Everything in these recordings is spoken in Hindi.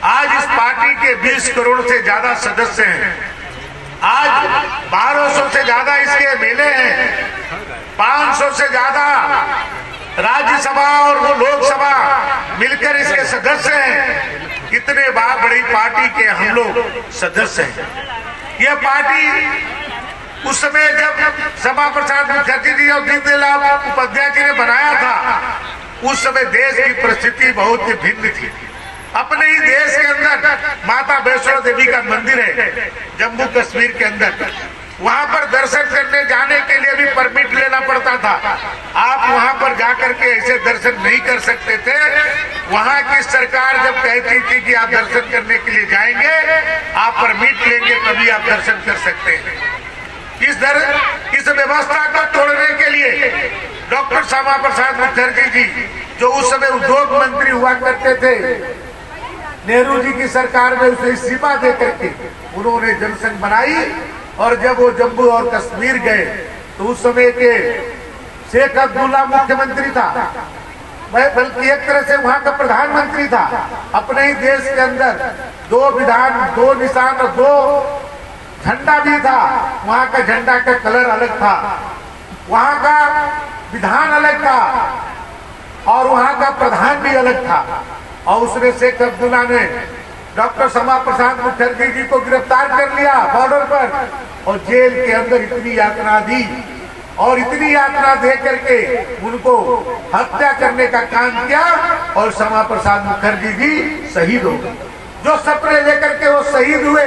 आज इस पार्टी के 20 करोड़ से ज्यादा सदस्य हैं। आज 1200 से ज्यादा इसके एमएलए हैं, 500 से ज्यादा राज्यसभा और वो लोकसभा मिलकर इसके सदस्य हैं। इतने बड़ी पार्टी के हम लोग सदस्य हैं। यह पार्टी उस समय जब श्यामा प्रसाद मुखर्जी जी और दीनदयाल उपाध्याय जी ने बनाया था, उस समय देश की परिस्थिति बहुत ही भिन्न थी। अपने ही देश के अंदर माता वैष्णो देवी का मंदिर है जम्मू कश्मीर के अंदर, वहां पर दर्शन करने जाने के लिए भी परमिट लेना पड़ता था। आप वहां पर जाकर के ऐसे दर्शन नहीं कर सकते थे। वहां की सरकार जब कहती थी कि आप दर्शन करने के लिए जाएंगे, आप परमिट लेंगे तभी आप दर्शन कर सकते हैं। इस व्यवस्था को तोड़ने के लिए डॉक्टर श्यामा प्रसाद मुखर्जी जी, जो उस समय उद्योग मंत्री हुआ करते थे, नेहरू जी की सरकार में उसे इस्तीफा दे करके उन्होंने जनसंघ बनाई। और जब वो जम्मू और कश्मीर गए तो उस समय के शेख अब्दुल्ला मुख्यमंत्री था, बल्कि एक तरह से वहां का प्रधानमंत्री था। अपने ही देश के अंदर 2 विधान, 2 निशान और 2 झंडा भी था। वहां का झंडा का कलर अलग था, वहां का विधान अलग था और वहां का प्रधान भी अलग था। और उसने शेख अब्दुल्ला ने डॉक्टर श्यामा प्रसाद मुखर्जी जी को गिरफ्तार कर लिया बॉर्डर पर और जेल के अंदर इतनी यातना दी और इतनी यातना दे करके उनको हत्या करने का काम किया। और श्यामा प्रसाद मुखर्जी जी शहीद हो गए। जो सपने लेकर के वो शहीद हुए,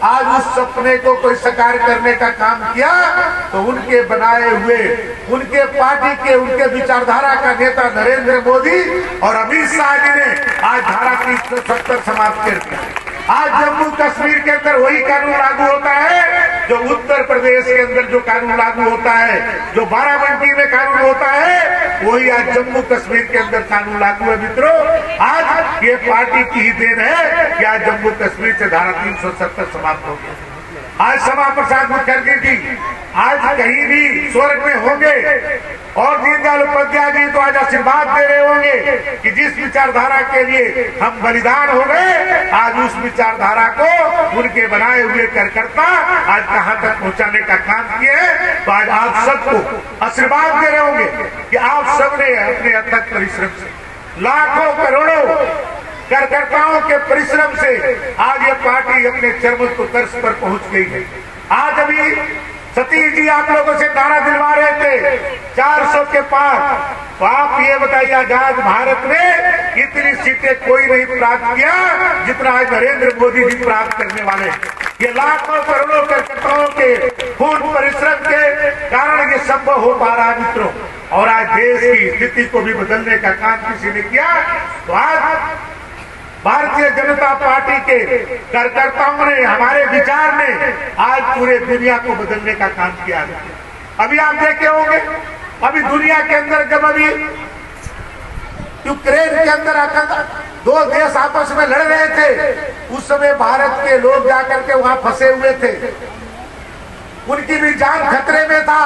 आज उस सपने को कोई साकार करने का काम किया तो उनके बनाए हुए, उनके पार्टी के, उनके विचारधारा का नेता नरेंद्र मोदी और अमित शाह जी ने आज धारा 370 समाप्त कर दिया। आज जम्मू कश्मीर के अंदर वही कानून लागू होता है जो उत्तर प्रदेश के अंदर जो कानून लागू होता है, जो बाराबंकी में कानून होता है, वही आज जम्मू कश्मीर के अंदर कानून लागू है। मित्रों, आज ये पार्टी की ही देन है कि आज जम्मू कश्मीर से धारा 370 समाप्त हो गया। आज श्यामा प्रसाद मुखर्जी जी आज कहीं भी स्वर्ग में होंगे और दीनदयाल उपाध्याय जी तो आज आशीर्वाद दे रहे होंगे कि जिस विचारधारा के लिए हम बलिदान हो गए, आज उस विचारधारा को उनके बनाए हुए कार्यकर्ता आज कहां तक पहुंचाने का काम किए हैं। तो आज आप सबको आशीर्वाद दे रहे होंगे कि आप सबने अपने अथक परिश्रम से, लाखों करोड़ों कार्यकर्ताओं के परिश्रम से आज ये पार्टी अपने चरमोत्कर्ष पर पहुंच गई है। आज अभी सतीश जी आप लोगों से नारा दिलवा रहे थे 400 के पार। तो आप ये बताइए, आजाद भारत में इतनी सीटें कोई नहीं प्राप्त किया जितना आज नरेंद्र मोदी जी प्राप्त करने वाले। ये लाखों करोड़ों कार्यकर्ताओं के खून परिश्रम के कारण ये संभव हो पा रहा है मित्रों। और आज देश की स्थिति को भी बदलने का काम किसी ने किया। तो आज भारतीय जनता पार्टी के कार्यकर्ताओं ने, हमारे विचार ने आज पूरे दुनिया को बदलने का काम किया है। अभी आप देखे होंगे, अभी दुनिया के अंदर जब अभी यूक्रेन के अंदर आकर 2 देश आपस में लड़ रहे थे, उस समय भारत के लोग जाकर के वहां फंसे हुए थे। उनकी भी जान खतरे में था।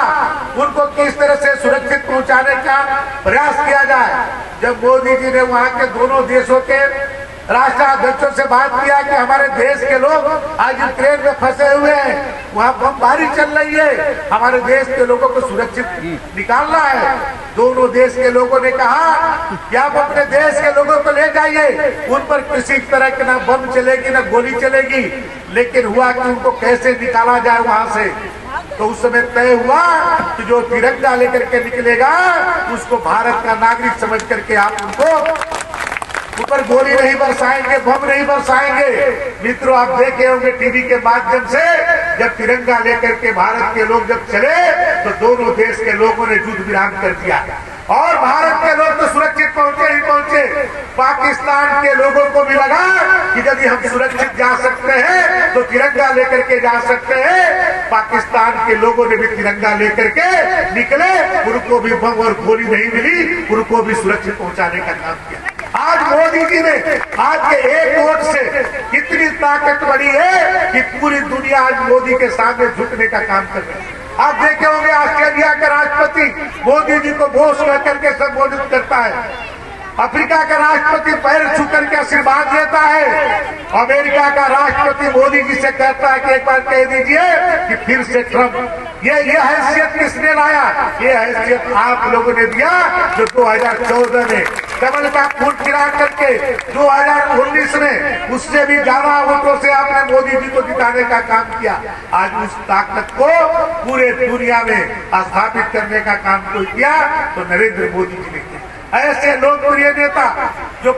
उनको किस तरह से सुरक्षित पहुंचाने का प्रयास किया जाए। जब मोदी जी ने वहां के दोनों देशों के राष्ट्राध्यक्षों से बात किया कि हमारे देश के लोग आज यूक्रेन में फंसे हुए हैं, वहां बमबारी चल रही है, हमारे देश के लोगों को सुरक्षित निकालना है। दोनों देश के लोगों ने कहा कि आप अपने देश के लोगों को ले जाइए, उन पर किसी तरह की ना बम चलेगी ना गोली चलेगी। लेकिन हुआ कि उनको कैसे निकाला जाए वहां से। तो उस समय तय हुआ कि जो तिरंगा लेकर के निकलेगा उसको भारत का नागरिक समझ करके आप उनको ऊपर गोली नहीं बरसाएंगे, बम नहीं बरसाएंगे। मित्रों, आप देखे होंगे टीवी के माध्यम से, जब तिरंगा लेकर के भारत के लोग जब चले तो दोनों देश के लोगों ने युद्ध विराम कर दिया और भारत के लोग तो सुरक्षित पहुंचे ही पहुंचे। पाकिस्तान के लोगों को भी लगा कि यदि हम सुरक्षित जा सकते हैं तो तिरंगा लेकर के जा सकते हैं। पाकिस्तान के लोगों ने भी तिरंगा लेकर के निकले, उनको भी बम और गोली नहीं मिली, उनको भी सुरक्षित पहुंचाने का काम किया। आज मोदी जी ने आज के एक वोट से कितनी ताकत बढ़ी है कि पूरी दुनिया आज मोदी के सामने झुकने का काम कर रही है। आप देखे होंगे ऑस्ट्रेलिया का राष्ट्रपति मोदी जी को बॉस कह करके संबोधित करता है। अफ्रीका का राष्ट्रपति पैर छू करके आशीर्वाद देता है। अमेरिका का राष्ट्रपति मोदी जी से कहता है कि एक बार कह दीजिए कि फिर से ट्रंप। ये हैसियत किसने लाया? ये हैसियत आप लोगों ने दिया, जो 2014 में कमल का खून गिरा करके 2019 में उससे भी ज्यादा वोटों से आपने मोदी जी को जिताने का काम किया। आज उस ताकत को पूरे दुनिया में स्थापित करने का काम कोई किया तो नरेंद्र मोदी जी ने किया। ऐसे लोकप्रिय नेता जो